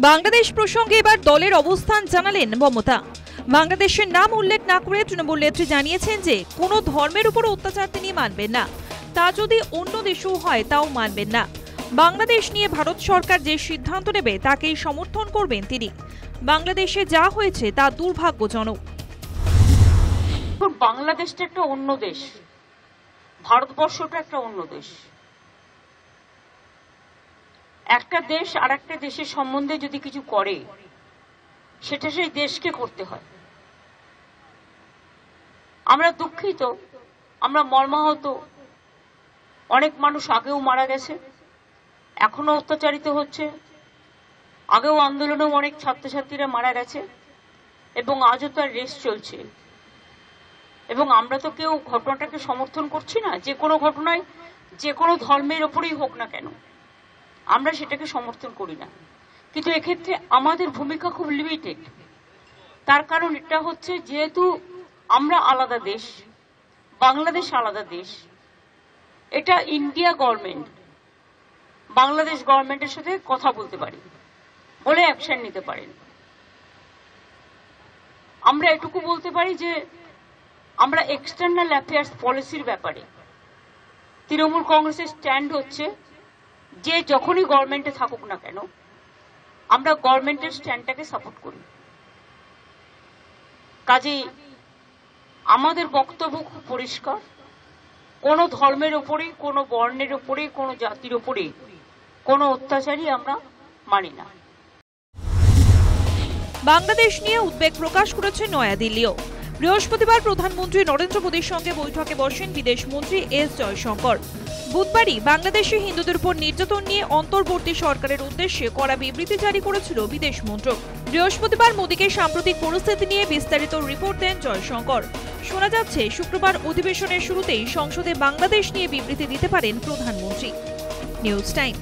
বাংলাদেশ প্রসঙ্গে এবার দলের অবস্থান জানালেন মমতা। বাংলাদেশের নাম উল্লেখ না করে তৃণমূল নেত্রী জানিয়েছেন যে কোনো ধর্মের উপর অত্যাচার তিনি মানবেন না, তা যদি অন্য দেশেও হয় তাও মানবেন না। বাংলাদেশ নিয়ে ভারত সরকার যে সিদ্ধান্ত নেবে তাকেই সমর্থন করবেন তিনি। বাংলাদেশে যা হয়েছে তা দুর্ভাগ্যজনক। বাংলাদেশটা একটা অন্য দেশ, ভারতবর্ষটা একটা অন্য দেশ। একটা দেশ আর একটা দেশের সম্বন্ধে যদি কিছু করে সেটা সেই দেশকে করতে হয়। আমরা দুঃখিত, আমরা মর্মাহত। অনেক মানুষ আগেও মারা গেছে, এখনো অত্যাচারিত হচ্ছে। আগেও আন্দোলনেও অনেক ছাত্রছাত্রীরা মারা গেছে এবং আজও তার রেস চলছে। এবং আমরা তো কেউ ঘটনাটাকে সমর্থন করছি না। যে কোনো ঘটনায় যে কোনো ধর্মের ওপরেই হোক না কেন, আমরা সেটাকে সমর্থন করি না। কিন্তু এক্ষেত্রে আমাদের ভূমিকা খুব লিমিটেড। তার কারণ এটা হচ্ছে, যেহেতু আমরা আলাদা দেশ, বাংলাদেশ আলাদা দেশ, এটা ইন্ডিয়া গভর্নমেন্ট বাংলাদেশ গভর্নমেন্টের সাথে কথা বলতে পারি, বলে অ্যাকশন নিতে পারেন। আমরা এটুকু বলতে পারি যে আমরা এক্সটার্নাল অ্যাফেয়ার্স পলিসির ব্যাপারে তৃণমূল কংগ্রেসের স্ট্যান্ড হচ্ছে যে যখনই গভর্নমেন্টে থাকুক না কেন আমরা গভর্নমেন্টের স্ট্যান্ডটাকে সাপোর্ট করি। কাজেই আমাদের বক্তব্য খুব পরিষ্কার, কোনো ধর্মের ওপরে, কোনো বর্ণের ওপরে, কোনো জাতির ওপরে কোনো অত্যাচারই আমরা মানি না। বাংলাদেশ নিয়ে উদ্বেগ প্রকাশ করেছে নয়াদিল্লিও। বৃহস্পতিবার প্রধানমন্ত্রী নরেন্দ্র মোদীর সঙ্গে বৈঠকে বসেন বিদেশ মন্ত্রী এস জয়শঙ্কর। বুধবারই বাংলাদেশে হিন্দুদের উপর নির্যাতন নিয়ে অন্তর্বর্তী সরকারের উদ্দেশ্যে কড়া বিবৃতি জারি করেছিল বিদেশ মন্ত্রক। বৃহস্পতিবার মোদীকে সাম্প্রতিক পরিস্থিতি নিয়ে বিস্তারিত রিপোর্ট দেন জয়শঙ্কর। শোনা যাচ্ছে শুক্রবার অধিবেশনের শুরুতেই সংসদে বাংলাদেশ নিয়ে বিবৃতি দিতে পারেন প্রধানমন্ত্রী। News time.